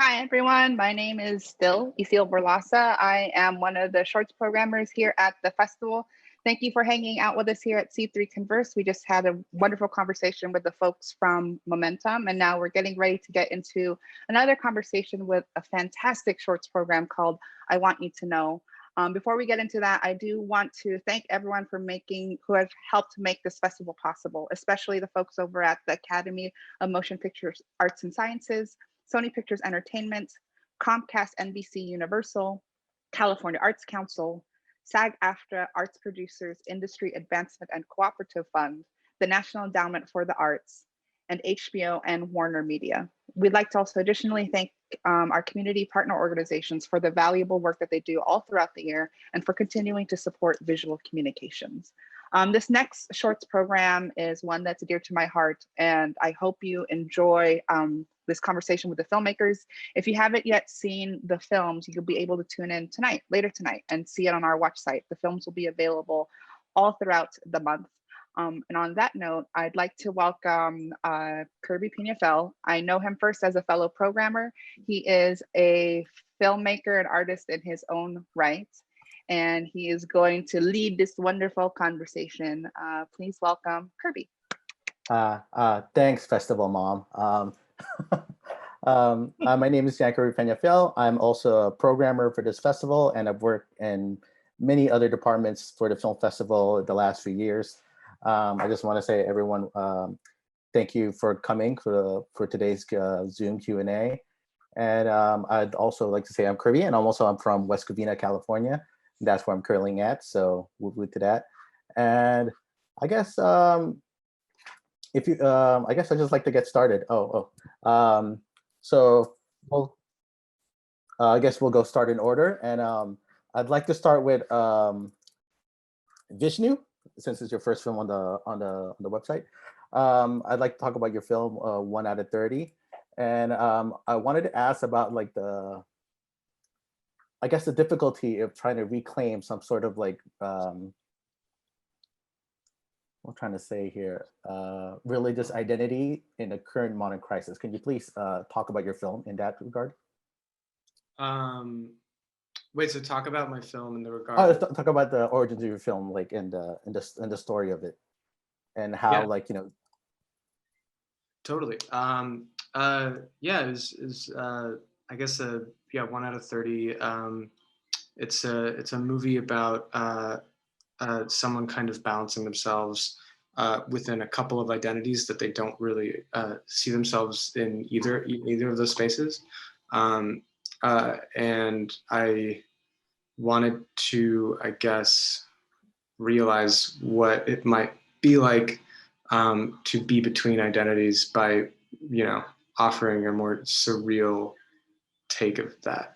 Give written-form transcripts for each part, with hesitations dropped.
Hi, everyone. My name is still Isil Berlasa. I am one of the shorts programmers here at the festival. Thank you for hanging out with us here at C3 Converse. We just had a wonderful conversation with the folks from Momentum, and now we're getting ready to get into another conversation with a fantastic shorts program called I Want You to Know. Before we get into that, I do want to thank everyone for who have helped make this festival possible, especially the folks over at the Academy of Motion Pictures Arts and Sciences, Sony Pictures Entertainment, Comcast NBC Universal, California Arts Council, SAG-AFTRA Arts Producers Industry Advancement and Cooperative Fund, the National Endowment for the Arts, and HBO and Warner Media. We'd like to also additionally thank our community partner organizations for the valuable work that they do all throughout the year and for continuing to support visual communications. This next shorts program is one that's dear to my heart, and I hope you enjoy this conversation with the filmmakers. If you haven't yet seen the films, you'll be able to tune in later tonight, and see it on our watch site. The films will be available all throughout the month. And on that note, I'd like to welcome Kirby Peñafel. I know him first as a fellow programmer. He is a filmmaker and artist in his own right, and he is going to lead this wonderful conversation. Please welcome Kirby. Thanks, Festival Mom. My name is Kirby Peñafel. I'm also a programmer for this festival, and I've worked in many other departments for the film festival the last few years. I just want to say, everyone, thank you for coming for today's Zoom Q&A. And I'd also like to say I'm Kirby, and I'm from West Covina, California. That's where I'm currently at, so we'll move to that. And I guess I guess I'd just like to get started. So I guess we'll go start in order, and I'd like to start with Vishnu, since it's your first film on the website. I'd like to talk about your film 1 out of 30, and I wanted to ask about like the difficulty of trying to reclaim some sort of like what I'm trying to say here, religious identity in the current modern crisis. Can you please talk about your film in that regard? Wait, so talk about my film in the regard. Talk about the origins of your film, like in the story of it, and how Totally. Yeah, is I guess 1 out of 30. It's a movie about someone kind of balancing themselves within a couple of identities that they don't really see themselves in either of those spaces. And I wanted to, I guess, realize what it might be like to be between identities by, offering a more surreal take of that.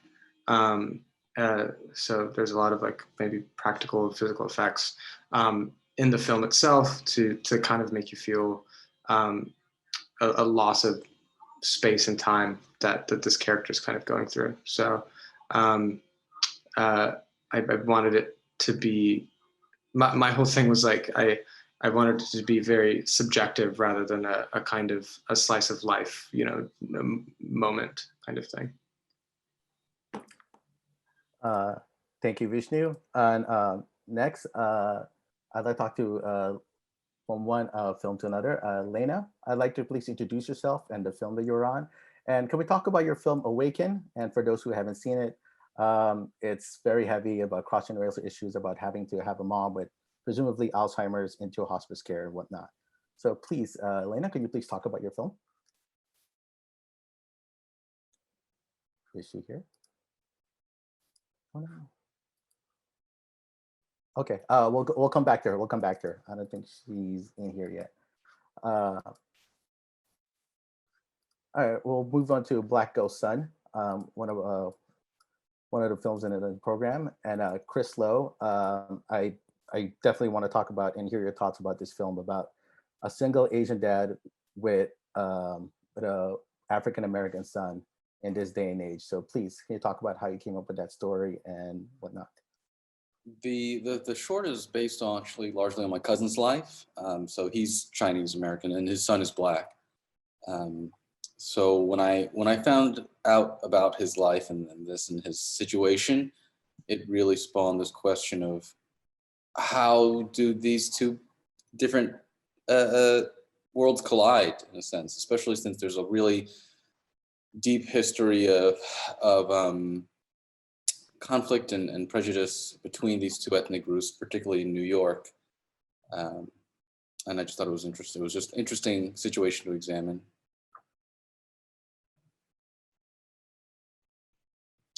So there's a lot of like maybe practical and physical effects in the film itself to kind of make you feel a loss of space and time that this character is kind of going through. So I wanted it to be, my whole thing was like, I wanted it to be very subjective rather than a kind of a slice of life, moment kind of thing. Thank you, Vishnu. And next, I'd like to talk to from one film to another. Lena, I'd like to please introduce yourself and the film that you're on. And can we talk about your film Awaken? And for those who haven't seen it, it's very heavy about cross-generational issues about having to have a mom with presumably Alzheimer's into hospice care and whatnot. So please, Lena, can you please talk about your film? Is she here? Oh no. Okay, we'll come back to her. We'll come back to her. I don't think she's in here yet. All right, we'll move on to Black Ghost Sun, one of the films in the program. And Chris Lowe, I definitely want to talk about and hear your thoughts about this film about a single Asian dad with a African-American son in this day and age. So please, can you talk about how you came up with that story and whatnot? The short is based on actually largely on my cousin's life. So he's Chinese American and his son is Black. So when I found out about his life and his situation, it really spawned this question of how do these two different worlds collide in a sense, especially since there's a really deep history of conflict and prejudice between these two ethnic groups, particularly in New York. And I just thought it was interesting. It was just an interesting situation to examine.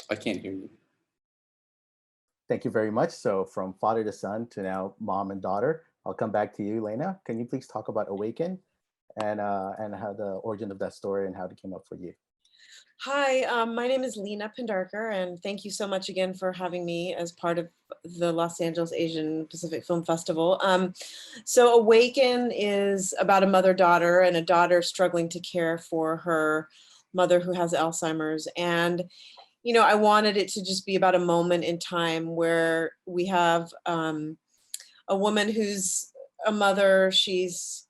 I can't hear you. Thank you very much. So from father to son to now mom and daughter, I'll come back to you, Lena. Can you please talk about Awaken and how the origin of that story and how it came up for you? Hi, my name is Lena Pendarker, and thank you so much again for having me as part of the Los Angeles Asian Pacific Film Festival. So Awaken is about a mother-daughter and a daughter struggling to care for her mother who has Alzheimer's. And, you know, I wanted it to just be about a moment in time where we have a woman who's a mother, she's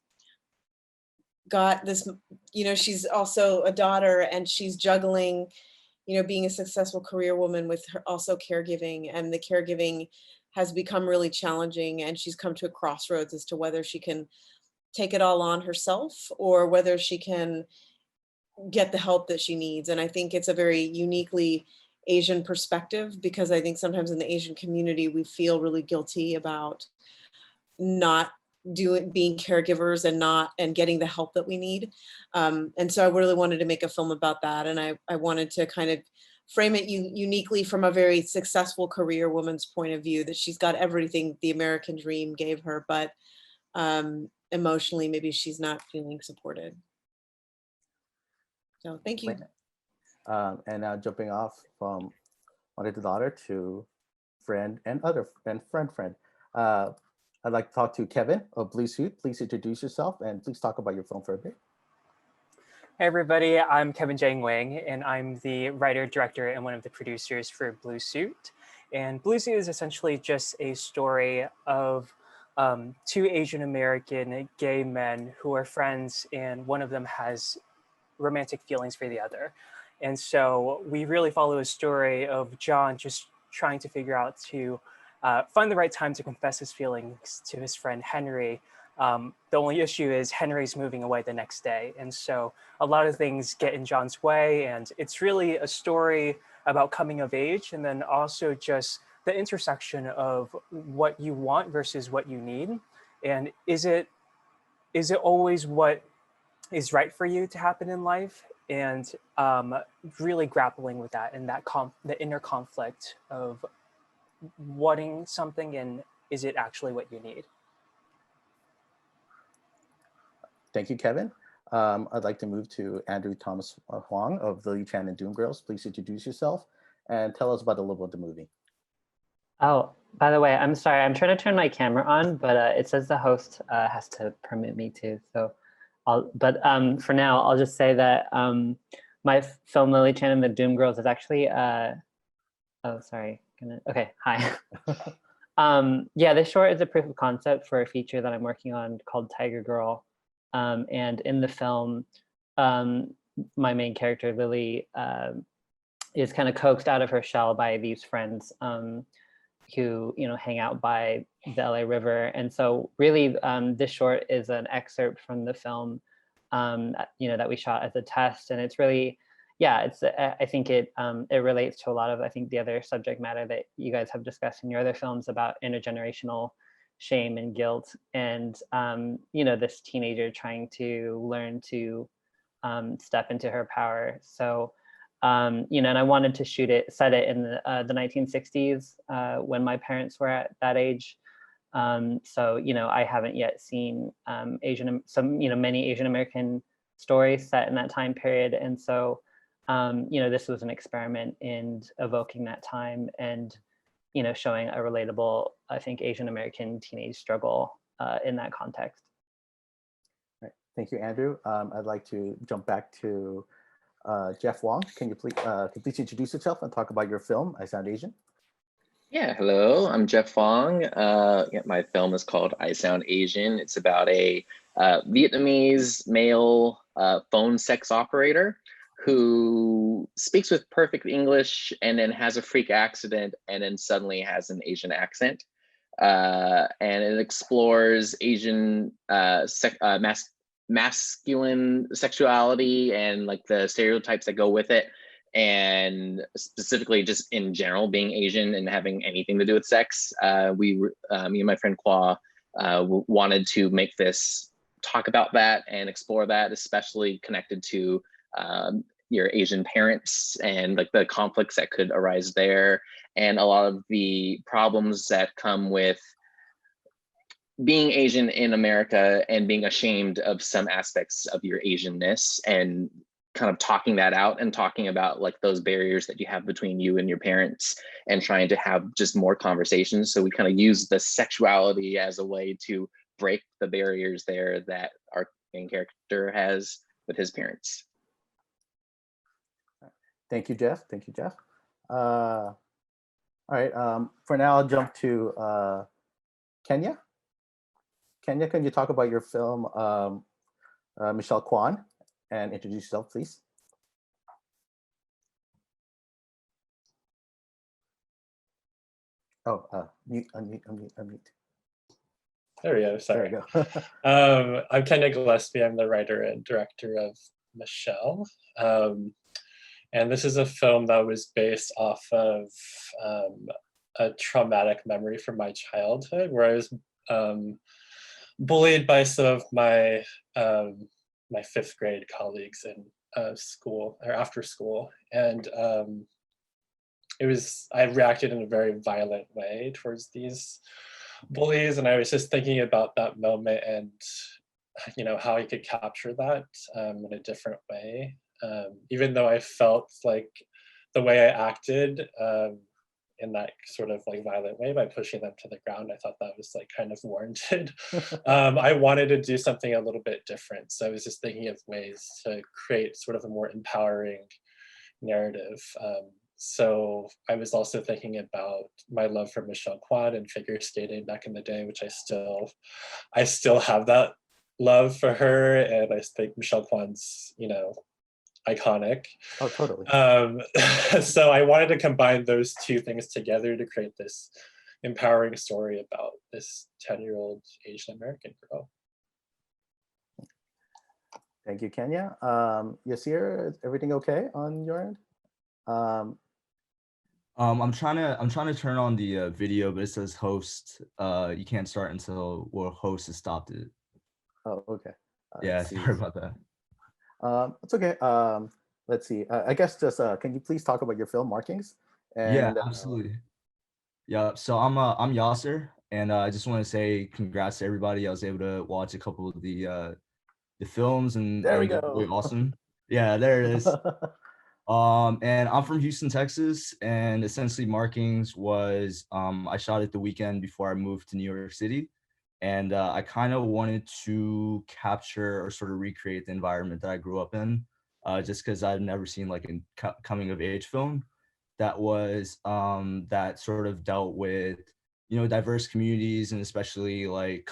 got this, you know, she's also a daughter and she's juggling, you know, being a successful career woman with her also caregiving, and the caregiving has become really challenging, and she's come to a crossroads as to whether she can take it all on herself or whether she can get the help that she needs. And I think it's a very uniquely Asian perspective, because I think sometimes in the Asian community we feel really guilty about not being caregivers and getting the help that we need. And so I really wanted to make a film about that. And I wanted to kind of frame it uniquely from a very successful career woman's point of view, that she's got everything the American dream gave her, but emotionally, maybe she's not feeling supported. So thank you. And now jumping off from mother to daughter to friend and other and friend. I'd like to talk to Kevin of Blue Suit. Please introduce yourself and please talk about your film for a bit. Hey everybody, I'm Kevin Jang Wang, and I'm the writer, director, and one of the producers for Blue Suit. And Blue Suit is essentially just a story of two Asian American gay men who are friends, and one of them has romantic feelings for the other. And so we really follow a story of John just trying to figure out to find the right time to confess his feelings to his friend Henry. The only issue is Henry's moving away the next day. And so a lot of things get in John's way, and it's really a story about coming of age, and then also just the intersection of what you want versus what you need. And is it always what is right for you to happen in life? And really grappling with that, and that the inner conflict of wanting something and is it actually what you need? Thank you, Kevin. I'd like to move to Andrew Thomas Huang of Lily Chan and Doom Girls. Please introduce yourself and tell us about a little bit of the movie. Oh, by the way, I'm sorry. I'm trying to turn my camera on, but it says the host has to permit me to. So, for now, I'll just say that my film Lily Chan and the Doom Girls is actually. Oh, sorry. Okay. Hi. Yeah, this short is a proof of concept for a feature that I'm working on called Tiger Girl. And in the film, my main character, Lily, is kind of coaxed out of her shell by these friends who, you know, hang out by the LA River. And so really, this short is an excerpt from the film, you know, that we shot as a test. And it's really, yeah, I think it relates to a lot of, I think, the other subject matter that you guys have discussed in your other films about intergenerational shame and guilt, and you know, this teenager trying to learn to step into her power. So you know, and I wanted to set it in the 1960s when my parents were at that age. So you know, I haven't yet seen many Asian American stories set in that time period, and so you know, this was an experiment in evoking that time and, you know, showing a relatable, I think, Asian American teenage struggle in that context. Right. Thank you, Andrew. I'd like to jump back to Jeff Wong. Can you please introduce yourself and talk about your film, I Sound Asian? Yeah, hello, I'm Jeff Fong. My film is called I Sound Asian. It's about a Vietnamese male phone sex operator who speaks with perfect English and then has a freak accident and then suddenly has an Asian accent. And it explores Asian masculine sexuality and like the stereotypes that go with it, and specifically just in general being Asian and having anything to do with sex. Me and my friend Kwa wanted to make this talk about that and explore that, especially connected to your Asian parents and like the conflicts that could arise there, and a lot of the problems that come with being Asian in America and being ashamed of some aspects of your Asianness, and kind of talking that out and talking about like those barriers that you have between you and your parents and trying to have just more conversations. So we kind of use the sexuality as a way to break the barriers there that our main character has with his parents. Thank you, Jeff. Thank you, Jeff. All right. For now, I'll jump to Kenya. Kenya, can you talk about your film, Michelle Kwan, and introduce yourself, please? Oh, mute, unmute. There we go. Sorry. There we go. I'm Kenya Gillespie. I'm the writer and director of Michelle. And this is a film that was based off of a traumatic memory from my childhood, where I was bullied by some of my my fifth grade colleagues in school or after school, and I reacted in a very violent way towards these bullies, and I was just thinking about that moment and how I could capture that in a different way. Even though I felt like the way I acted in that sort of like violent way by pushing them to the ground, I thought that was like kind of warranted. I wanted to do something a little bit different. So I was just thinking of ways to create sort of a more empowering narrative. So I was also thinking about my love for Michelle Kwan and figure skating back in the day, which I still have that love for her. And I think Michelle Kwan's, iconic. Oh, totally. So I wanted to combine those two things together to create this empowering story about this 10-year-old Asian American girl. Thank you, Kenya. Yasir, is everything okay on your end? I'm trying to turn on the video, but it says host. You can't start until host has stopped it. Oh, okay. Yeah, sorry about that. It's okay. Let's see. I guess just can you please talk about your film markings? And, yeah, absolutely. Yeah. So I'm Yasser, and I just want to say congrats to everybody. I was able to watch a couple of the films, and there we they're go. really awesome. Yeah, there it is. And I'm from Houston, Texas, and essentially markings was I shot it the weekend before I moved to New York City. And I kind of wanted to capture or sort of recreate the environment that I grew up in, just because I've never seen like a coming of age film that was that sort of dealt with, diverse communities, and especially like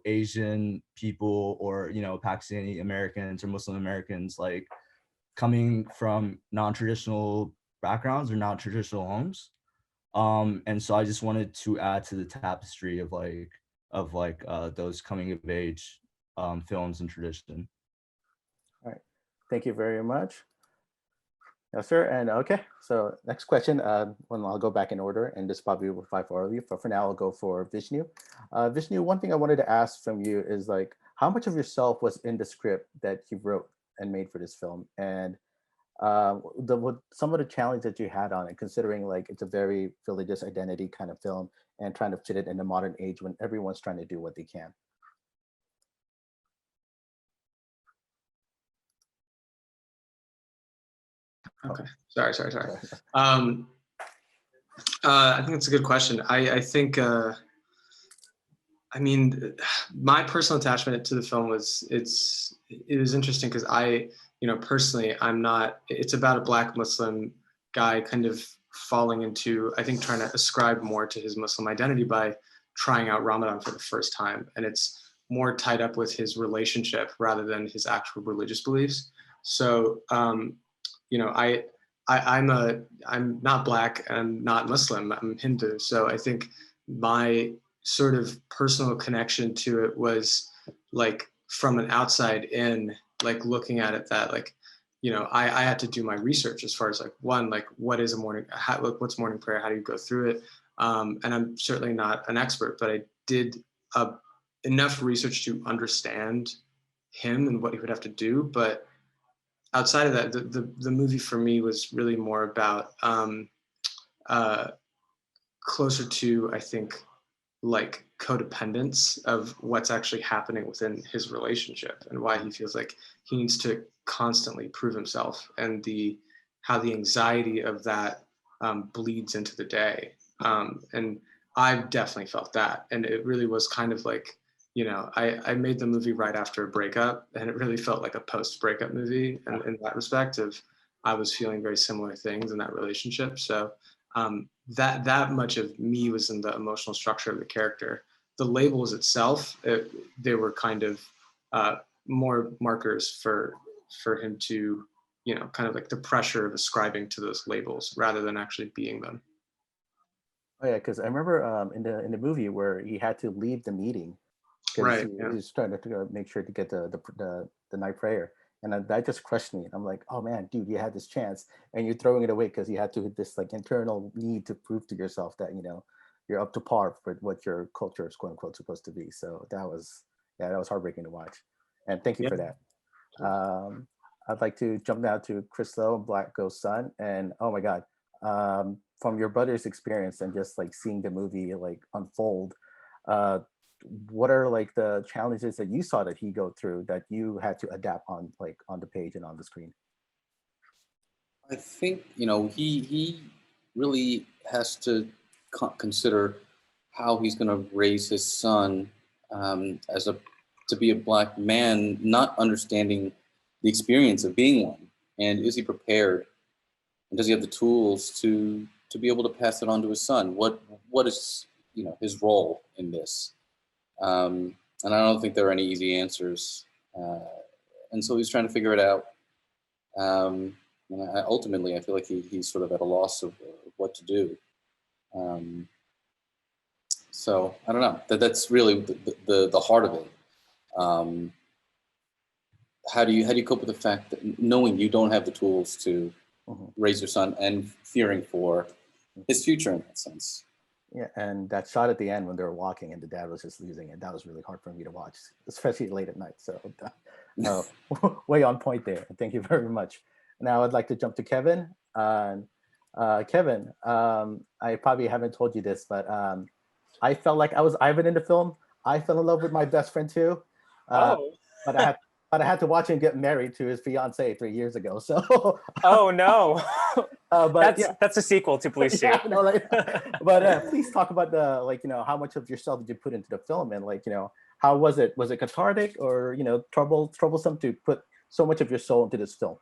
Asian people or, Pakistani Americans or Muslim Americans, like coming from non-traditional backgrounds or non-traditional homes. And so I just wanted to add to the tapestry of those coming of age films and tradition. All right, thank you very much. Yes, sir. And okay, so next question. I'll go back in order, and this probably will apply for all of you. But for now, I'll go for Vishnu. Vishnu, one thing I wanted to ask from you is like, how much of yourself was in the script that you wrote and made for this film, and some of the challenge that you had on it, considering like it's a very religious identity kind of film and trying to fit it in the modern age when everyone's trying to do what they can. Okay, sorry. I think it's a good question. I think, my personal attachment to the film was, it was interesting because personally, it's about a Black Muslim guy kind of falling into, I think, trying to ascribe more to his Muslim identity by trying out Ramadan for the first time. And it's more tied up with his relationship rather than his actual religious beliefs. So, you know, I'm not Black and I'm not Muslim, I'm Hindu. So I think my sort of personal connection to it was like from an outside in, like looking at it that like, you know, I had to do my research as far as like, one, like what is a morning, what's morning prayer? How do you go through it? And I'm certainly not an expert, but I did enough research to understand him and what he would have to do. But outside of that, the movie for me was really more about closer to, I think, like codependence of what's actually happening within his relationship and why he feels like he needs to constantly prove himself, and how the anxiety of that bleeds into the day. And I've definitely felt that, and it really was kind of like, you know, I made the movie right after a breakup, and it really felt like a post-breakup movie, and in that respect of I was feeling very similar things in that relationship. So that much of me was in the emotional structure of the character. The labels itself, they were kind of more markers for him to, you know, kind of like the pressure of ascribing to those labels rather than actually being them. Oh yeah, because I remember in the movie where he had to leave the meeting because Right. he Yeah. was trying to make sure to get the night prayer, and that just crushed me. I'm like, oh man, dude, you had this chance, and you're throwing it away because you had to hit this like internal need to prove to yourself that, you know, you're up to par with what your culture is quote unquote supposed to be. So that was heartbreaking to watch, and thank you Yeah. for that. I'd like to jump now to Chris Lowe, Black Ghost Son, and oh my God, from your brother's experience and just like seeing the movie like unfold, uh, what are like the challenges that you saw that he go through that you had to adapt on like on the page and on the screen? I think, you know, he really has to consider how he's going to raise his son to be a Black man, not understanding the experience of being one, and is he prepared, and does he have the tools to be able to pass it on to his son? What is, you know, his role in this? And I don't think there are any easy answers, and so he's trying to figure it out. And ultimately, I feel like he's sort of at a loss of what to do. So I don't know. That's really the heart of it. How do you cope with the fact that knowing you don't have the tools to raise your son and fearing for his future in that sense? Yeah, and that shot at the end when they were walking and the dad was just losing it, that was really hard for me to watch, especially late at night. So way on point there. Thank you very much. Now I'd like to jump to Kevin. Kevin, I probably haven't told you this, but I felt like I was Ivan in the film. I fell in love with my best friend too. But I had to watch him get married to his fiance 3 years ago. So Oh no. but that's a sequel to Blue Suit. Yeah, no, like, but please talk about the, like, you know, how much of yourself did you put into the film, and like, you know, how was it? Was it cathartic, or, you know, troublesome to put so much of your soul into this film?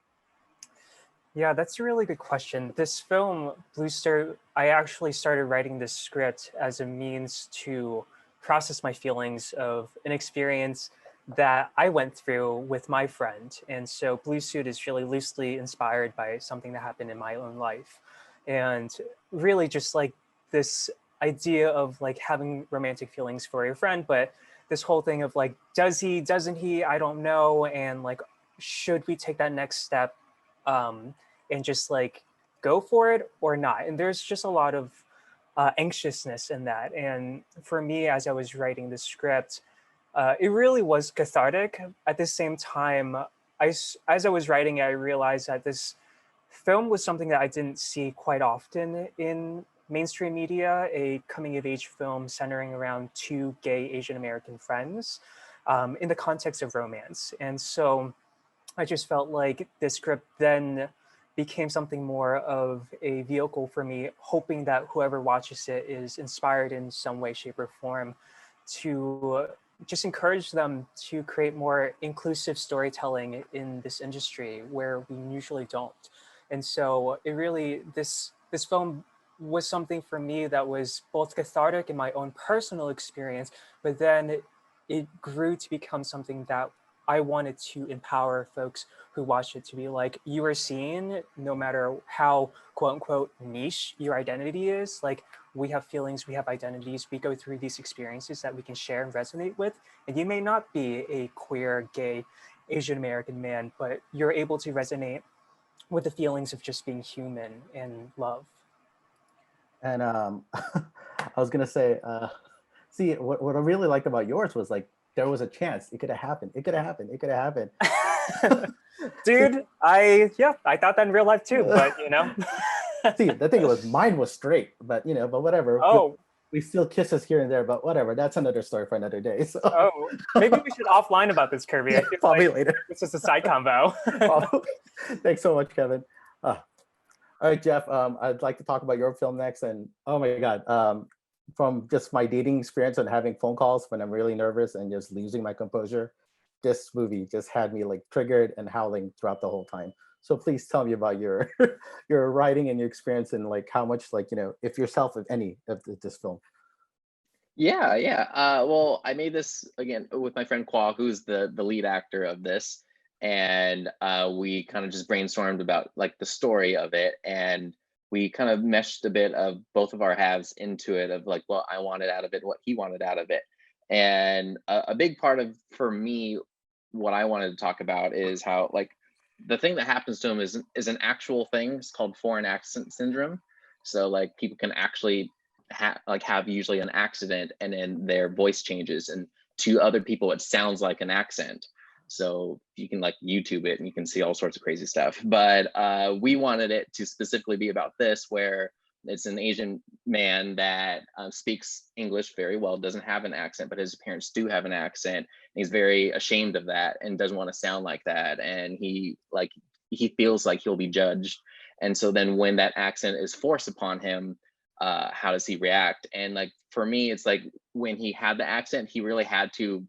Yeah, that's a really good question. This film, Blue Suit, I actually started writing this script as a means to process my feelings of an experience that I went through with my friend. And so Blue Suit is really loosely inspired by something that happened in my own life. And really just like this idea of like having romantic feelings for your friend, but this whole thing of like, does he, doesn't he, I don't know. And like, should we take that next step and just like go for it or not? And there's just a lot of anxiousness in that. And for me, as I was writing the script, it really was cathartic. At the same time, as I was writing it, I realized that this film was something that I didn't see quite often in mainstream media, a coming of age film centering around two gay Asian American friends in the context of romance. And so I just felt like this script then became something more of a vehicle for me, hoping that whoever watches it is inspired in some way, shape, or form to just encourage them to create more inclusive storytelling in this industry where we usually don't. And so it really, this film was something for me that was both cathartic in my own personal experience, but then it grew to become something that I wanted to empower folks who watch it to be like, you are seen no matter how quote unquote niche your identity is. Like, we have feelings, we have identities, we go through these experiences that we can share and resonate with. And you may not be a queer, gay, Asian American man, but you're able to resonate with the feelings of just being human and love. And I was gonna say, see, what I really liked about yours was like there was a chance it could have happened. It could have happened. It could have happened. Dude, I thought that in real life too, but you know. See, the thing was, mine was straight, but you know, but whatever. Oh. We still kisses here and there, but whatever. That's another story for another day. So. Oh, maybe we should offline about this, Kirby. I feel probably like later. This is a side combo. Thanks so much, Kevin. All right, Jeff. I'd like to talk about your film next, and oh my God, from just my dating experience and having phone calls when I'm really nervous and just losing my composure, this movie just had me like triggered and howling throughout the whole time. So please tell me about your your writing and your experience and like how much like, you know, if yourself, if any, of this film. Yeah, yeah. Well, I made this again with my friend Kwa, who's the lead actor of this, and we kind of just brainstormed about like the story of it, and we kind of meshed a bit of both of our halves into it of like what I wanted out of it, what he wanted out of it, and a big part of for me, what I wanted to talk about is how like the thing that happens to him is an actual thing. It's called foreign accent syndrome. So like people can actually have usually an accident and then their voice changes, and to other people it sounds like an accent. So you can like YouTube it and you can see all sorts of crazy stuff. But we wanted it to specifically be about this, where it's an Asian man that speaks English very well, doesn't have an accent, but his parents do have an accent. And he's very ashamed of that and doesn't want to sound like that. And he feels like he'll be judged. And so then when that accent is forced upon him, how does he react? And like for me, it's like when he had the accent, he really had to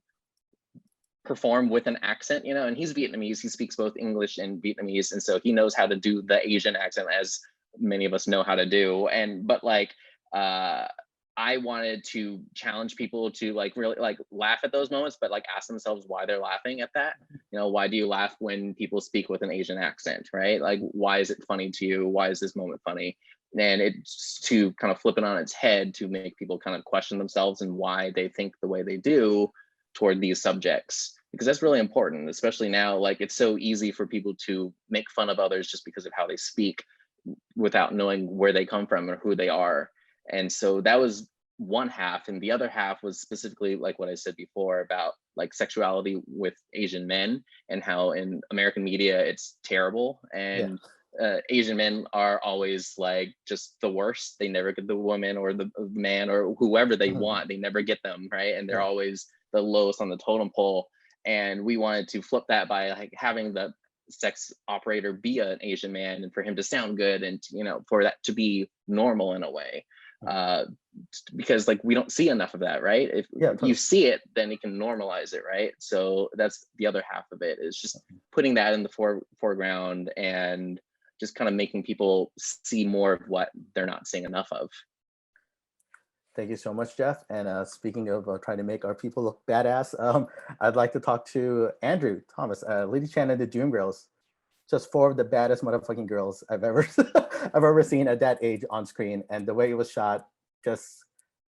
perform with an accent, you know, and he's Vietnamese. He speaks both English and Vietnamese. And so he knows how to do the Asian accent, as many of us know how to do. And but like I wanted to challenge people to like really like laugh at those moments, but like ask themselves why they're laughing at that. You know, why do you laugh when people speak with an Asian accent, right? Like, why is it funny to you? Why is this moment funny? And it's to kind of flip it on its head to make people kind of question themselves and why they think the way they do toward these subjects, because that's really important, especially now. Like, it's so easy for people to make fun of others just because of how they speak without knowing where they come from or who they are. And so that was one half, and the other half was specifically like what I said before about like sexuality with Asian men and how in American media it's terrible. And Asian men are always like just the worst. They never get the woman or the man or whoever they want. They never get them, right? And they're always the lowest on the totem pole. And we wanted to flip that by like having the sex operator be an Asian man, and for him to sound good, and you know, for that to be normal in a way, because like we don't see enough of that, right? If you see it, then you can normalize it, right? So that's the other half of it, is just putting that in the foreground and just kind of making people see more of what they're not seeing enough of. Thank you so much, Jeff. And speaking of trying to make our people look badass, I'd like to talk to Andrew Thomas, Lady Chan and the Doom Girls. Just four of the baddest motherfucking girls I've ever I've ever seen at that age on screen, and the way it was shot, just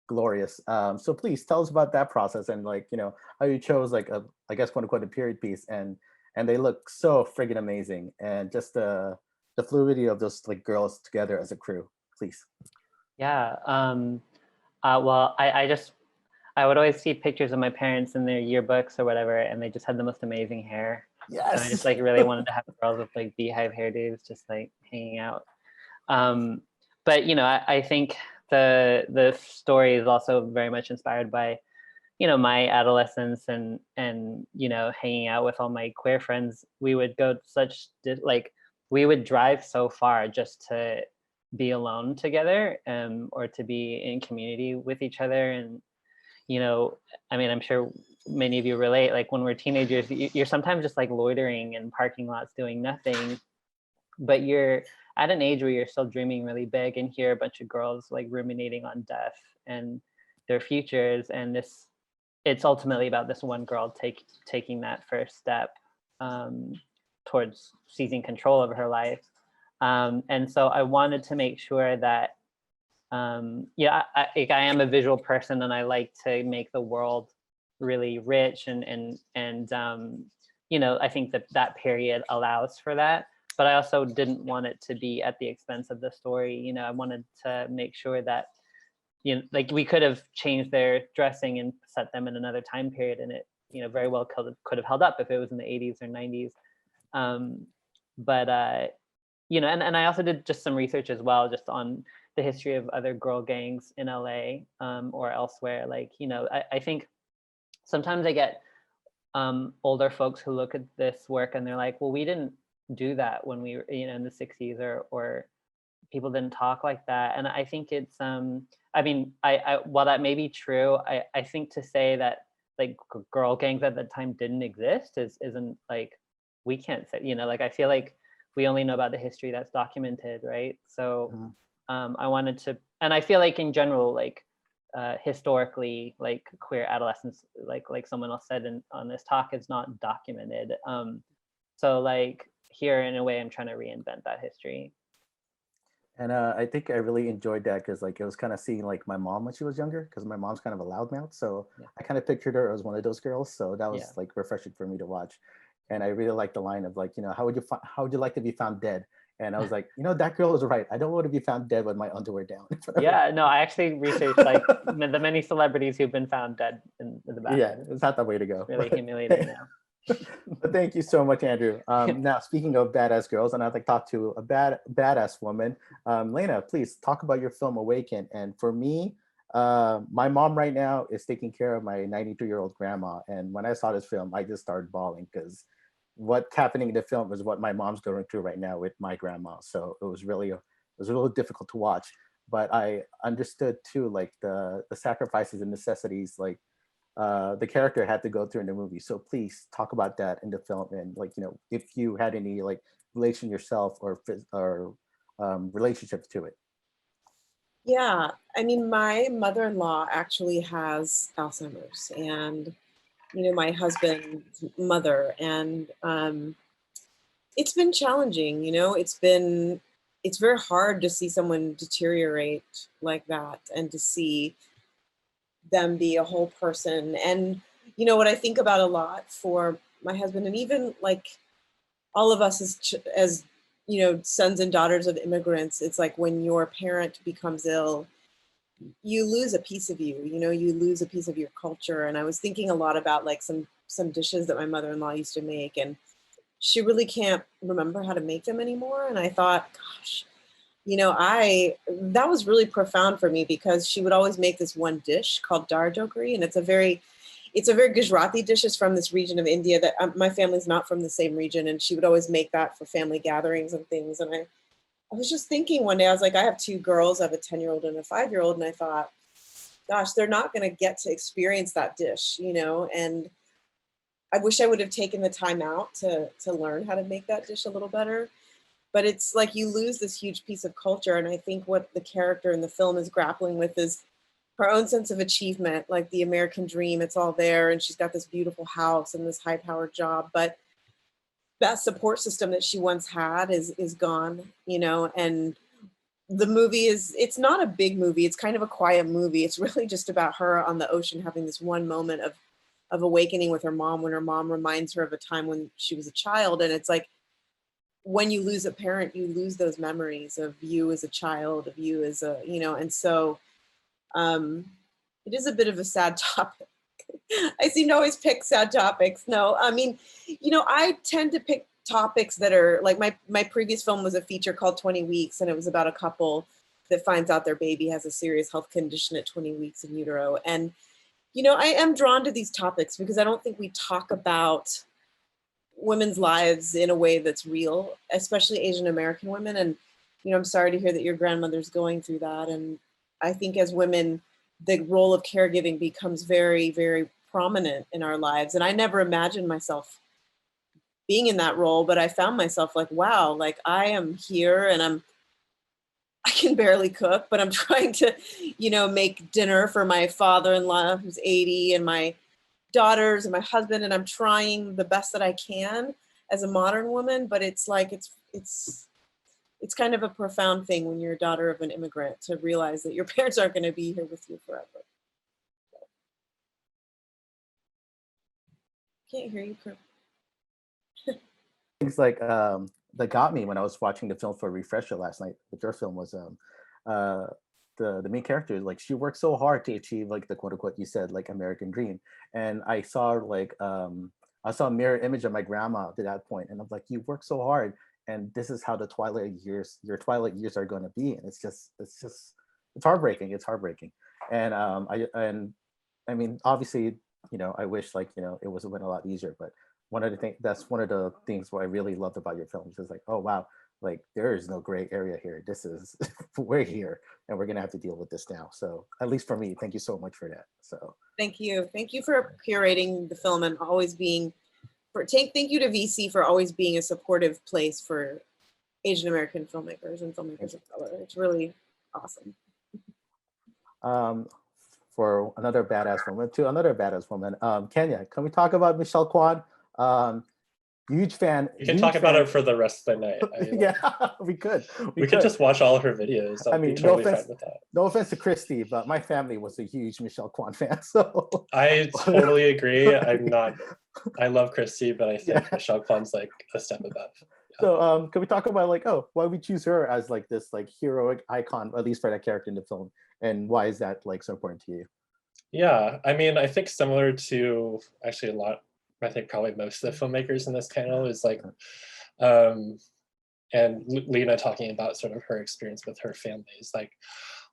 glorious. So please tell us about that process and like, you know, how you chose like a, I guess, quote unquote, a period piece, and they look so friggin' amazing, and just the fluidity of those like girls together as a crew, please. Yeah. Well, I would always see pictures of my parents in their yearbooks or whatever, and they just had the most amazing hair. Yes. And I just like really wanted to have girls with like beehive hairdos just like hanging out. But you know, I think the story is also very much inspired by, you know, my adolescence and you know, hanging out with all my queer friends. We would go like we would drive so far just to be alone together, or to be in community with each other. And you know, I mean, I'm sure many of you relate, like when we're teenagers, you're sometimes just like loitering in parking lots doing nothing, but you're at an age where you're still dreaming really big, and hear a bunch of girls like ruminating on death and their futures, and this it's ultimately about this one girl taking that first step towards seizing control of her life. And so I wanted to make sure that, I am a visual person, and I like to make the world really rich, and I think that period allows for that. But I also didn't want it to be at the expense of the story. I wanted to make sure that, like, we could have changed their dressing and set them in another time period, and it, very well could have held up if it was in the 80s or 90s. But and I also did just some research as well, just on the history of other girl gangs in LA or elsewhere. Like, I think sometimes I get older folks who look at this work and they're like, well, we didn't do that when we were, in the 60s, or people didn't talk like that. And I think it's, I while that may be true, I think to say that like girl gangs at the time didn't exist isn't like, we can't say, like, I feel like we only know about the history that's documented, right? So I wanted to, and I feel like in general, like historically, like queer adolescence, like someone else said on this talk, is not documented. So like here, in a way, I'm trying to reinvent that history. And I think I really enjoyed that because like it was kind of seeing like my mom when she was younger, because my mom's kind of a loudmouth. So I kind of pictured her as one of those girls. So that was like refreshing for me to watch. And I really liked the line of like, how would you like to be found dead? And I was like, that girl is right. I don't want to be found dead with my underwear down. Yeah, no, I actually researched like the many celebrities who've been found dead in the bathroom. Yeah, it's not the way to go. It's really humiliating now. But thank you so much, Andrew. Now, speaking of badass girls, and I'd like to talk to a badass woman. Lena, please talk about your film Awaken. And for me, my mom right now is taking care of my 92-year-old grandma. And when I saw this film, I just started bawling because what's happening in the film is what my mom's going through right now with my grandma. So it was really difficult to watch. But I understood too, like the sacrifices and necessities, like the character had to go through in the movie. So please talk about that in the film, and like, if you had any like relation yourself or relationships to it. Yeah, I mean, my mother-in-law actually has Alzheimer's, and my husband's mother, and it's been challenging. It's very hard to see someone deteriorate like that, and to see them be a whole person. And what I think about a lot for my husband, and even like all of us as sons and daughters of immigrants, it's like when your parent becomes ill, you lose a piece of you, you lose a piece of your culture. And I was thinking a lot about like some dishes that my mother-in-law used to make, and she really can't remember how to make them anymore. And I thought, gosh, that was really profound for me, because she would always make this one dish called dar dokri, and it's a very Gujarati dish. Is from this region of India that my family's not from the same region, and she would always make that for family gatherings and things. And I was just thinking one day, I was like, I have two girls, I have a 10-year-old and a 5-year-old, and I thought, gosh, they're not going to get to experience that dish, and I wish I would have taken the time out to learn how to make that dish a little better. But it's like you lose this huge piece of culture. And I think what the character in the film is grappling with is her own sense of achievement, like the American dream. It's all there, and she's got this beautiful house and this high-powered job, but that support system that she once had is gone, and the movie it's not a big movie. It's kind of a quiet movie. It's really just about her on the ocean having this one moment of awakening with her mom, when her mom reminds her of a time when she was a child. And it's like, when you lose a parent, you lose those memories of you as a child, of you as a, and so it is a bit of a sad topic. I seem to always pick sad topics. No, I mean, I tend to pick topics that are like my previous film was a feature called 20 Weeks, and it was about a couple that finds out their baby has a serious health condition at 20 weeks in utero. And, I am drawn to these topics because I don't think we talk about women's lives in a way that's real, especially Asian American women. And, I'm sorry to hear that your grandmother's going through that. And I think as women, the role of caregiving becomes very, very prominent in our lives. And I never imagined myself being in that role, but I found myself like, wow, like I am here and I can barely cook, but I'm trying to, make dinner for my father-in-law who's 80 and my daughters and my husband, and I'm trying the best that I can as a modern woman, but it's like, it's kind of a profound thing when you're a daughter of an immigrant to realize that your parents aren't going to be here with you forever. Can't hear you, Kurt. Things like that got me when I was watching the film for a refresher last night. With your film was the main character, like she worked so hard to achieve like the quote unquote, you said, like American dream, and I saw like I saw a mirror image of my grandma to that point, and I'm like, you work so hard, and this is how the your twilight years are going to be, and it's heartbreaking. It's heartbreaking, and I mean, obviously, you know, I wish like, you know, it was went a lot easier, but that's one of the things what I really loved about your films is like, oh wow, like there is no gray area here. This is we're here and we're gonna have to deal with this now. So at least for me, thank you so much for that. So thank you for curating the film and always being thank you to VC for always being a supportive place for Asian American filmmakers and filmmakers of color. It's really awesome. For another badass woman, Kenya, can we talk about Michelle Kwan? Huge fan. You can talk about her for the rest of the night. I mean, yeah, we could. We could just watch all of her videos. I mean, be totally fine with that. No offense to Christy, but my family was a huge Michelle Kwan fan. So I totally agree. I love Christy, but I think Michelle Kwan's like a step above. Yeah. So can we talk about like, oh, why we choose her as like this like heroic icon, at least for that character in the film, and why is that like so important to you? Yeah, I mean, I think similar to actually I think probably most of the filmmakers in this panel is like, and Lena talking about sort of her experience with her family is like,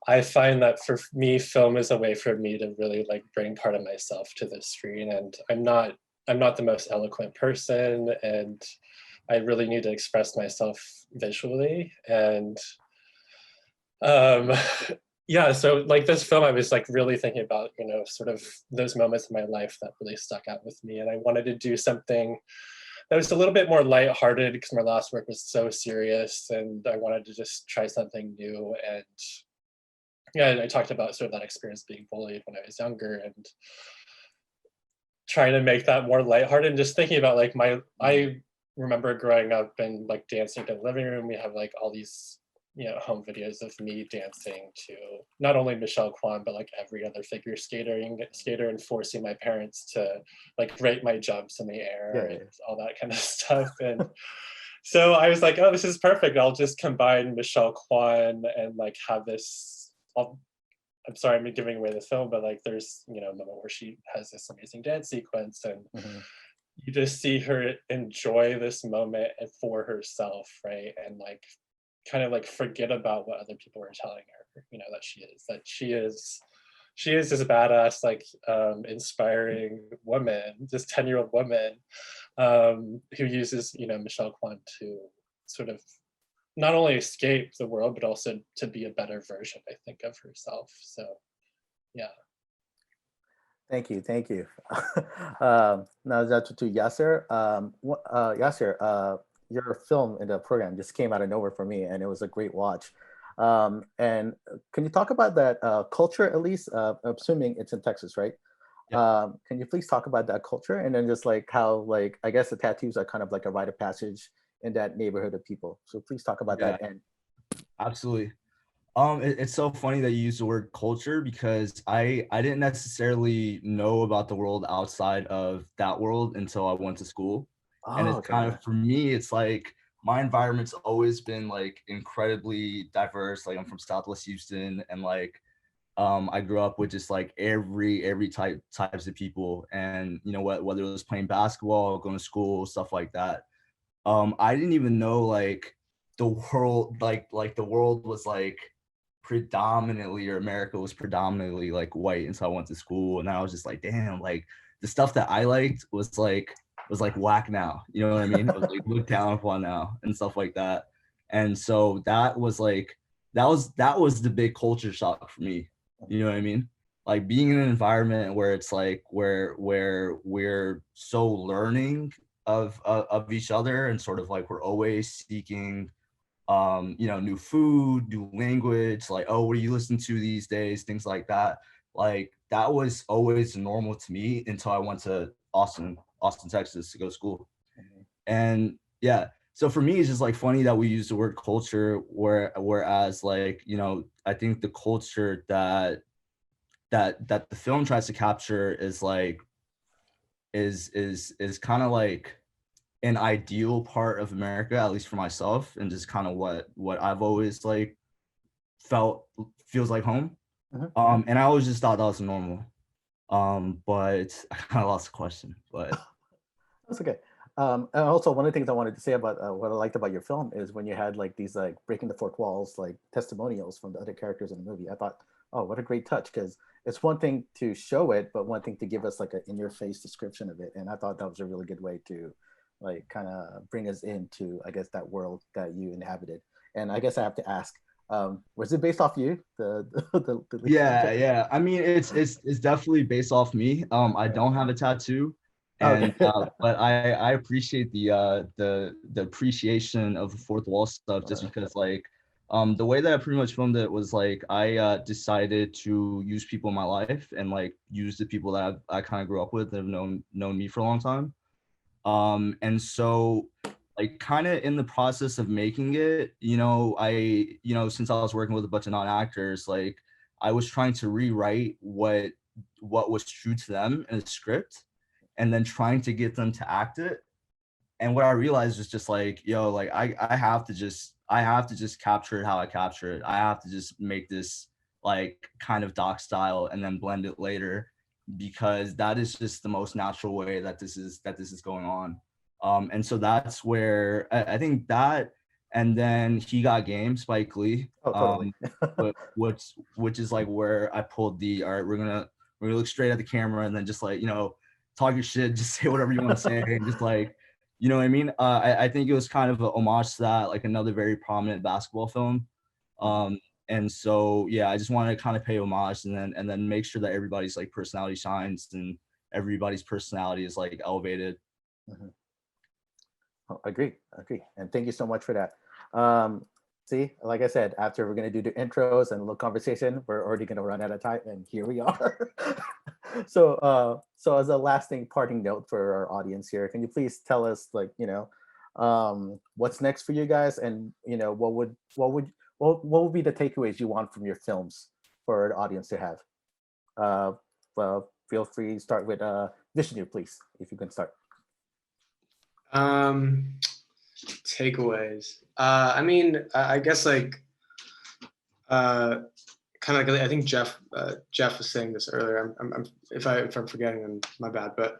I find that for me, film is a way for me to really like bring part of myself to the screen. And I'm not the most eloquent person, and I really need to express myself visually. And yeah, so like this film, I was like really thinking about, you know, sort of those moments in my life that really stuck out with me. And I wanted to do something that was a little bit more lighthearted because my last work was so serious, and I wanted to just try something new. And yeah, I talked about sort of that experience being bullied when I was younger and trying to make that more lighthearted and just thinking about like I remember growing up and like dancing in the living room. We have like all these, you know, home videos of me dancing to not only Michelle Kwan, but like every other figure skater and forcing my parents to like rate my jumps in the air and all that kind of stuff. And so I was like, oh, this is perfect. I'll just combine Michelle Kwan and like have this, I'm sorry, I'm giving away the film, but like there's, you know, a moment where she has this amazing dance sequence and you just see her enjoy this moment for herself, right? And like kind of like forget about what other people are telling her, you know, that she is this badass, like inspiring woman, this 10-year-old woman who uses, you know, Michelle Kwan to sort of not only escape the world, but also to be a better version, I think, of herself. So, yeah. Thank you. Now that's to Yasser. Yasser, your film in the program just came out of nowhere for me, and it was a great watch. And can you talk about that culture, at least? Assuming it's in Texas, right? Yeah. Can you please talk about that culture, and then just like how, like, I guess the tattoos are kind of like a rite of passage in that neighborhood of people. So please talk about that. And absolutely. It's so funny that you use the word culture because I didn't necessarily know about the world outside of that world until I went to school. And it's kind of, for me, it's like my environment's always been like incredibly diverse. Like I'm from Southwest Houston, and like I grew up with just like every types of people, and you know whether it was playing basketball, going to school, stuff like that. I didn't even know like the world the world was like predominantly, or America was predominantly like white until I went to school, and I was just like, damn, like the stuff that I liked was like whack now, you know what I mean? It was like looked down upon now and stuff like that. And so that was the big culture shock for me, you know what I mean? Like being in an environment where it's like where we're so learning of each other, and sort of like we're always seeking you know, new food, new language, like, oh, what do you listen to these days, things like that. like that was always normal to me until I went to Austin, Texas to go to school. And yeah, so for me, it's just like funny that we use the word culture, whereas like, you know, I think the culture that the film tries to capture is like is kind of like an ideal part of America, at least for myself, and just kind of what I've always like felt feels like home. And I always just thought that was normal. But I kind of lost the question, but That's okay. And also, one of the things I wanted to say about what I liked about your film is when you had like these like breaking the fourth walls, like testimonials from the other characters in the movie. I thought, oh, what a great touch, because it's one thing to show it, but one thing to give us like an in-your-face description of it. And I thought that was a really good way to like kind of bring us into, I guess, that world that you inhabited. And I guess I have to ask, was it based off you? The lead yeah, character? yeah. I mean, it's definitely based off me. I don't have a tattoo, and Okay. but I appreciate the appreciation of the fourth wall stuff, just because like the way that I pretty much filmed it was like I decided to use people in my life and like use the people that I kind of grew up with that have known me for a long time. And so like kind of in the process of making it, you know, since I was working with a bunch of non-actors, like I was trying to rewrite what was true to them in a script and then trying to get them to act it. And what I realized was just like, yo, like I have to just capture it how I capture it. I have to just make this like kind of doc style and then blend it later, because that is just the most natural way that this is going on. And so that's where I think that, and then He Got Game, Spike Lee, Oh, totally. but which is like where I pulled the, all right, we're gonna look straight at the camera and then just like, you know, talk your shit, just say whatever you want to say, and just like, you know what I mean? I think it was kind of a homage to that, like another very prominent basketball film. And so yeah, I just wanted to kind of pay homage and then make sure that everybody's like personality shines and everybody's personality is like elevated. Mhm. Oh, agree. And thank you so much for that. See, like I said, after we're going to do the intros and a little conversation, we're already going to run out of time, and here we are. So as a lasting parting note for our audience here, can you please tell us, like, you know, what's next for you guys, and you know, what would be the takeaways you want from your films for the audience to have? Well, feel free to start with Vishnu, please, if you can start. Takeaways. I mean, I guess like kind of like I think Jeff was saying this earlier. If I'm forgetting, then my bad. But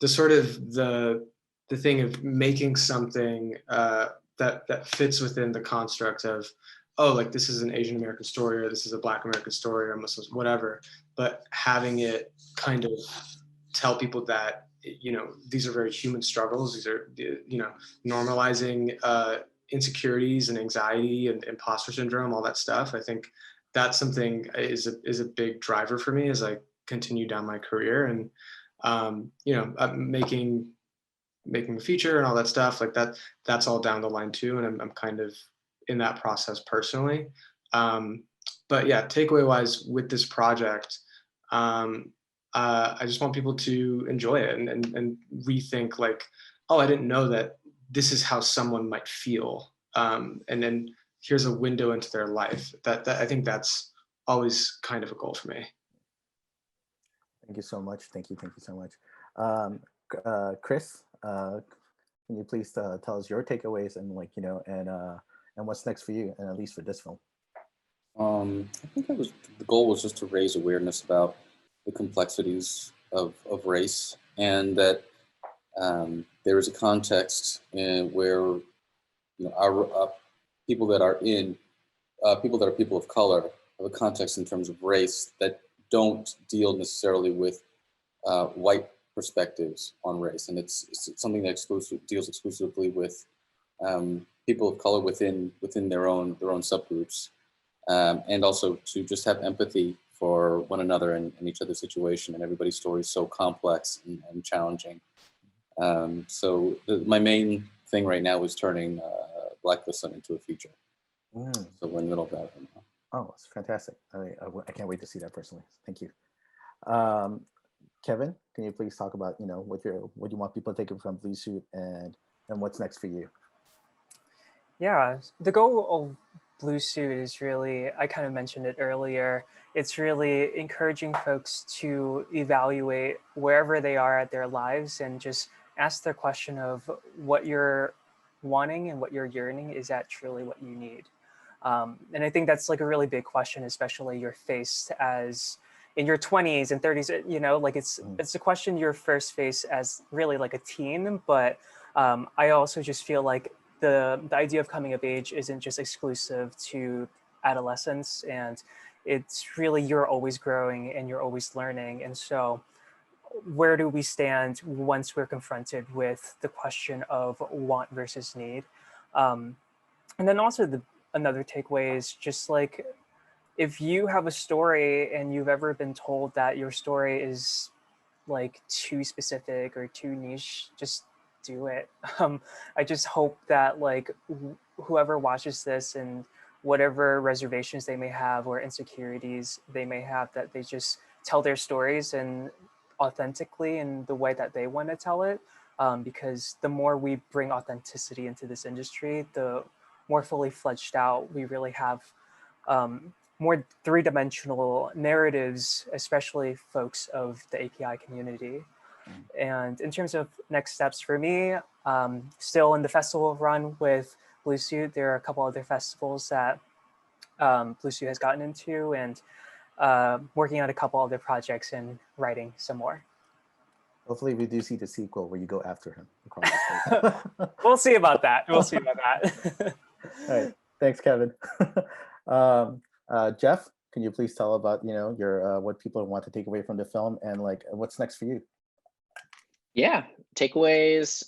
the sort of the thing of making something that fits within the construct of, oh, like this is an Asian American story, or this is a Black American story, or Muslim, whatever, but having it kind of tell people that, you know, these are very human struggles. These are, you know, normalizing insecurities and anxiety and imposter syndrome, all that stuff. I think that's something is a big driver for me as I continue down my career, and you know, making a feature and all that stuff like that. That's all down the line too, and I'm kind of in that process personally. But yeah, takeaway wise with this project, I just want people to enjoy it and rethink like, oh, I didn't know that this is how someone might feel. And then here's a window into their life. That I think that's always kind of a goal for me. Thank you so much. Thank you so much. Chris, can you please tell us your takeaways and, like, you know, and what's next for you, and at least for this film? I think the goal was just to raise awareness about the complexities of race, and that there is a context where, you know, our people that are people of color have a context in terms of race that don't deal necessarily with white perspectives on race, and it's something that deals exclusively with people of color within their own subgroups, and also to just have empathy for one another and each other's situation. And everybody's story is so complex and challenging. So my main thing right now is turning Black Listen into a feature. So we're in the middle of that right now. Oh, it's fantastic. I can't wait to see that personally. Thank you. Um, Kevin, can you please talk about, what you want people to take from Blue Suit and what's next for you? Yeah, the goal of Blue Suit is really, I kind of mentioned it earlier, it's really encouraging folks to evaluate wherever they are at their lives and just ask the question of what you're wanting and what you're yearning. Is that truly what you need? And I think that's like a really big question, especially you're faced as in your 20s and 30s, like it's a question you're first faced as really like a teen. But I also just feel like the idea of coming of age isn't just exclusive to adolescence, and it's really, you're always growing and you're always learning. And so where do we stand once we're confronted with the question of want versus need? And then also another takeaway is just like, if you have a story and you've ever been told that your story is like too specific or too niche, just do it. I just hope that like whoever watches this and whatever reservations they may have or insecurities they may have, that they just tell their stories and authentically in the way that they want to tell it. Because the more we bring authenticity into this industry, the more fully fledged out we really have, more three-dimensional narratives, especially folks of the API community. And in terms of next steps for me, still in the festival run with Blue Suit, there are a couple other festivals that Blue Suit has gotten into, and working on a couple other projects and writing some more. Hopefully we do see the sequel where you go after him across the state. We'll see about that. We'll see about that. All right. Thanks, Kevin. Jeff, can you please tell about, your what people want to take away from the film and like what's next for you? Yeah, takeaways.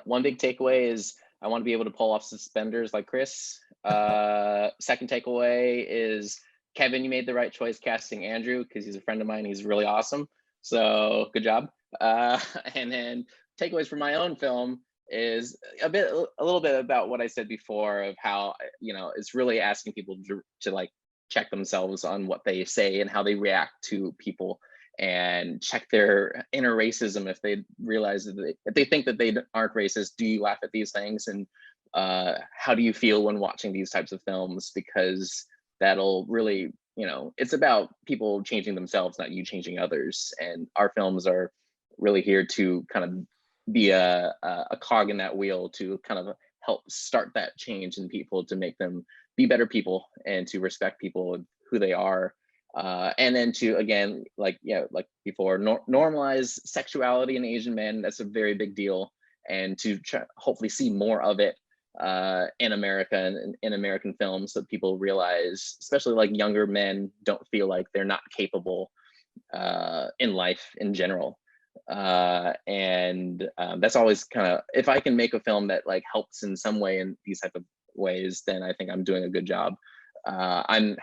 One big takeaway is I want to be able to pull off suspenders like Chris. Second takeaway is, Kevin, you made the right choice casting Andrew because he's a friend of mine. He's really awesome. So good job. And then takeaways for my own film is a little bit about what I said before of how, it's really asking people to like check themselves on what they say and how they react to people, and check their inner racism if they realize that if they think that they aren't racist. Do you laugh at these things? And how do you feel when watching these types of films? Because that'll really, it's about people changing themselves, not you changing others. And our films are really here to kind of be a cog in that wheel to kind of help start that change in people, to make them be better people and to respect people and who they are. And then to, again, like before, normalize sexuality in Asian men. That's a very big deal. And to hopefully see more of it in America and in American films, so people realize, especially like younger men, don't feel like they're not capable in life in general. And that's always kind of, if I can make a film that like helps in some way in these type of ways, then I think I'm doing a good job. I'm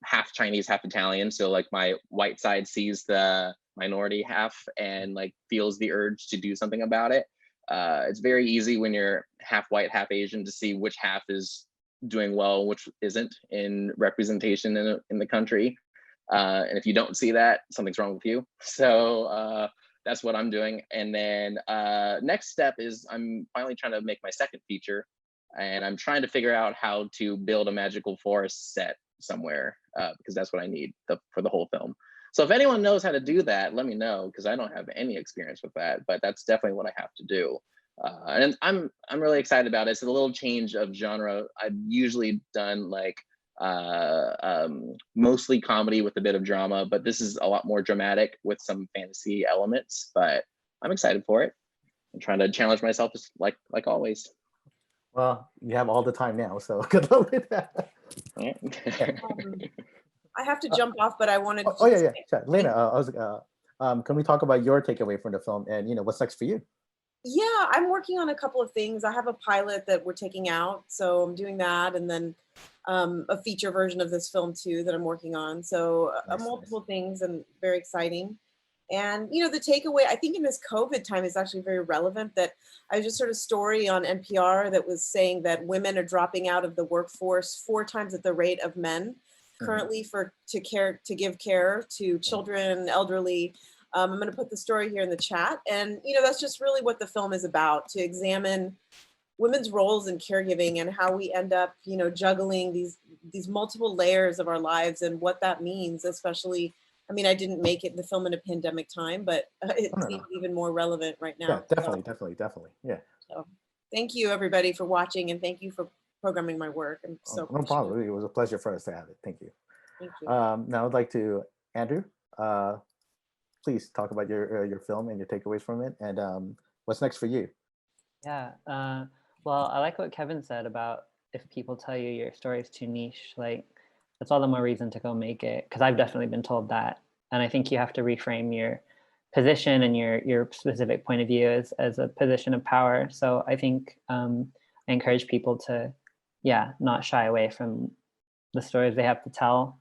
half Chinese, half Italian, so like my white side sees the minority half and like feels the urge to do something about it. It's very easy when you're half white, half Asian to see which half is doing well, which isn't in representation in the country. And if you don't see that, something's wrong with you. So that's what I'm doing. And then next step is I'm finally trying to make my second feature. And I'm trying to figure out how to build a magical forest set somewhere, because that's what I need for the whole film. So if anyone knows how to do that, let me know, because I don't have any experience with that, but that's definitely what I have to do. And I'm really excited about it. It's a little change of genre. I've usually done like mostly comedy with a bit of drama, but this is a lot more dramatic with some fantasy elements, but I'm excited for it. I'm trying to challenge myself like always. Well, you have all the time now, so good luck with that. Yeah. I have to jump off, but I wanted to Yeah. Sure. Lena, can we talk about your takeaway from the film and what's next for you? Yeah, I'm working on a couple of things. I have a pilot that we're taking out, so I'm doing that, and then a feature version of this film too that I'm working on. So multiple things, and very exciting. And the takeaway, I think in this COVID time, is actually very relevant. That I just heard a story on NPR that was saying that women are dropping out of the workforce 4 times at the rate of men. currently to give care to children, elderly. I'm going to put the story here in the chat. And, that's just really what the film is about, to examine women's roles in caregiving and how we end up, juggling these multiple layers of our lives and what that means, especially, I didn't make it the film in a pandemic time, but it seems even more relevant right now. Yeah, definitely. Yeah. So thank you everybody for watching, and thank you for programming my work. I'm so No problem. It was a pleasure for us to have it. Thank you. Thank you. Now I'd like to, Andrew, please talk about your film and your takeaways from it, and what's next for you. Yeah. Well, I like what Kevin said about if people tell you your story is too niche, like that's all the more reason to go make it. Because I've definitely been told that, and I think you have to reframe your position and your specific point of view as a position of power. So I think I encourage people to, not shy away from the stories they have to tell.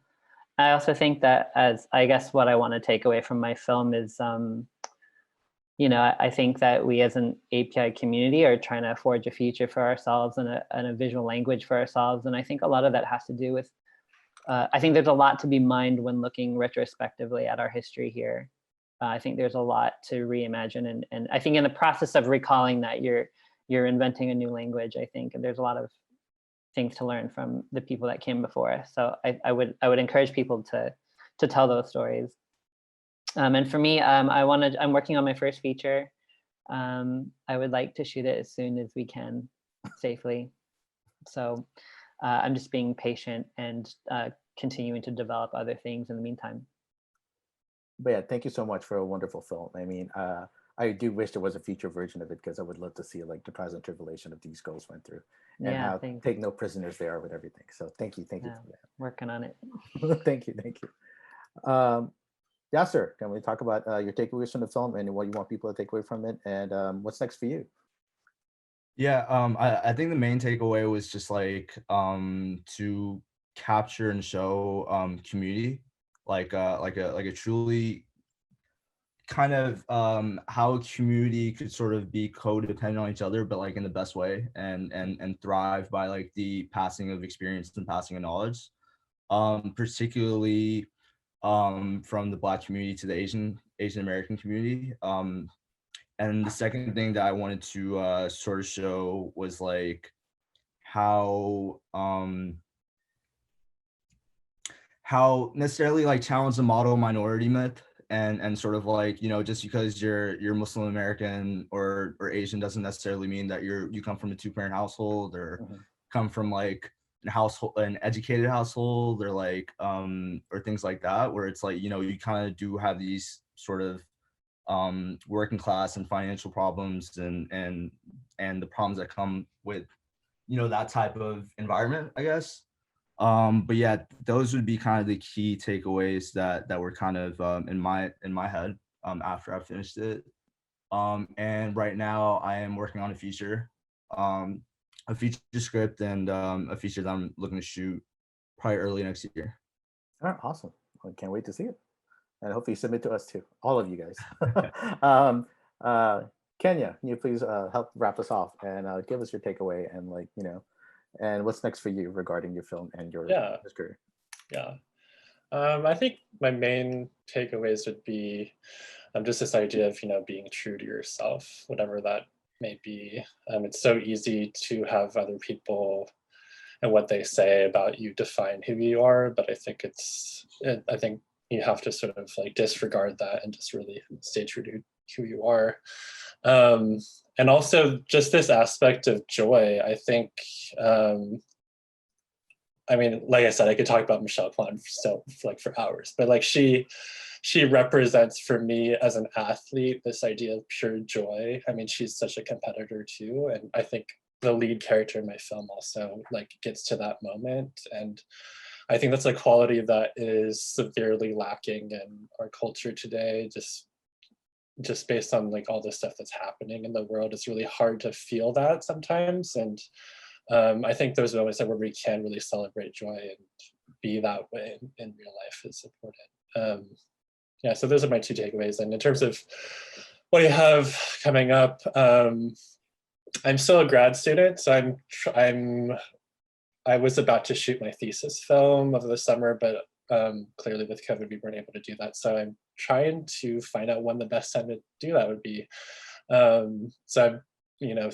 I also think that, as I guess what I want to take away from my film is, I think that we as an API community are trying to forge a future for ourselves and a visual language for ourselves. And I think a lot of that has to do with, I think there's a lot to be mined when looking retrospectively at our history here. I think there's a lot to reimagine. And I think in the process of recalling that, you're inventing a new language, I think, and there's a lot of things to learn from the people that came before us. So I would encourage people to tell those stories. And for me, I'm working on my first feature. I would like to shoot it as soon as we can safely. So I'm just being patient and continuing to develop other things in the meantime. But yeah, thank you so much for a wonderful film. I do wish there was a feature version of it, because I would love to see like the trials and tribulation of these girls went through, and how take no prisoners they are with everything. So thank you for that. Working on it. Thank you. Yasser, can we talk about your takeaways from the film and what you want people to take away from it, and what's next for you? Yeah, I think the main takeaway was just like to capture and show community, like a truly kind of how a community could sort of be codependent on each other, but like in the best way, and thrive by like the passing of experience and passing of knowledge, particularly from the Black community to the Asian American community. And the second thing that I wanted to sort of show was like how necessarily like challenge the model minority myth, and sort of like, just because you're Muslim American or Asian doesn't necessarily mean that you come from a 2-parent household, or come from like an educated household, or like or things like that, where it's like, you kind of do have these sort of working class and financial problems, and the problems that come with that type of environment, I guess. But yeah, those would be kind of the key takeaways that were kind of in my head after I finished it. And right now I am working on a feature script, and a feature that I'm looking to shoot probably early next year. All right, awesome. I can't wait to see it, and hopefully submit to us too, all of you guys. Kenya, can you please help wrap us off and give us your takeaway, and and what's next for you regarding your film and your career? Yeah. I think my main takeaways would be just this idea of, being true to yourself, whatever that may be. It's so easy to have other people and what they say about you define who you are, but I think I think you have to sort of like disregard that and just really stay true to who you are. And also just this aspect of joy, I think, like I said, I could talk about Michelle Kwan for hours, but like she represents for me as an athlete this idea of pure joy. She's such a competitor too, and I think the lead character in my film also like gets to that moment, and I think that's a quality that is severely lacking in our culture today, just based on like all the stuff that's happening in the world. It's really hard to feel that sometimes, and I think those moments where we can really celebrate joy and be that way in real life is important. Yeah, so those are my 2 takeaways. And in terms of what I have coming up, I'm still a grad student, so I'm I was about to shoot my thesis film over the summer, but clearly with COVID, we weren't able to do that. So I'm trying to find out when the best time to do that would be. So I'm,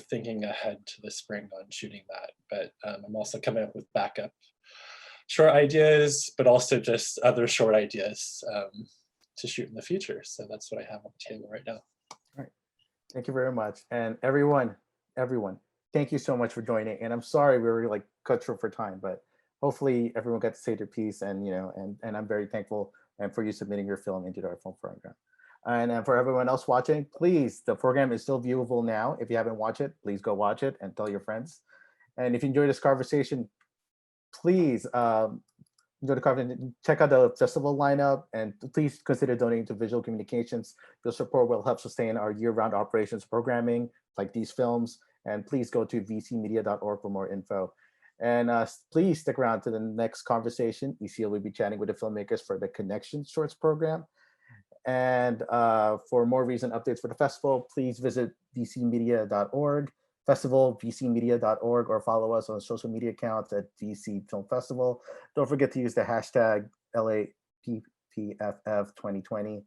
thinking ahead to the spring on shooting that, but I'm also coming up with backup short ideas, but also just other short ideas to shoot in the future. So that's what I have on the table right now. All right. Thank you very much. And everyone, thank you so much for joining. And I'm sorry we were like cut short for time, but hopefully everyone got to say their piece. And and I'm very thankful and for you submitting your film into our film program. And for everyone else watching, please, the program is still viewable now. If you haven't watched it, please go watch it and tell your friends. And if you enjoyed this conversation, please enjoy the conversation. Check out the festival lineup, and please consider donating to Visual Communications. Your support will help sustain our year-round operations programming like these films. And please go to vcmedia.org for more info. And please stick around to the next conversation. ECL will be chatting with the filmmakers for the Connection Shorts program. And for more recent updates for the festival, please visit vcmedia.org, festival vcmedia.org, or follow us on social media accounts at VC Film Festival. Don't forget to use the hashtag LAAPFF 2020.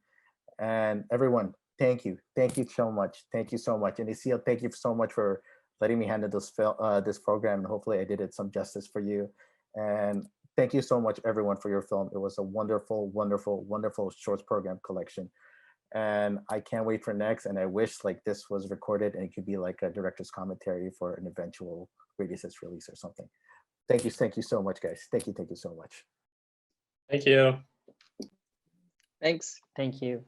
And everyone, thank you. Thank you so much. Thank you so much. And Isil, thank you so much for letting me handle this program. And hopefully I did it some justice for you. And thank you so much, everyone, for your film. It was a wonderful, wonderful, wonderful shorts program collection. And I can't wait for next. And I wish like this was recorded and it could be like a director's commentary for an eventual greatest release or something. Thank you so much, guys. Thank you so much. Thank you. Thanks. Thank you.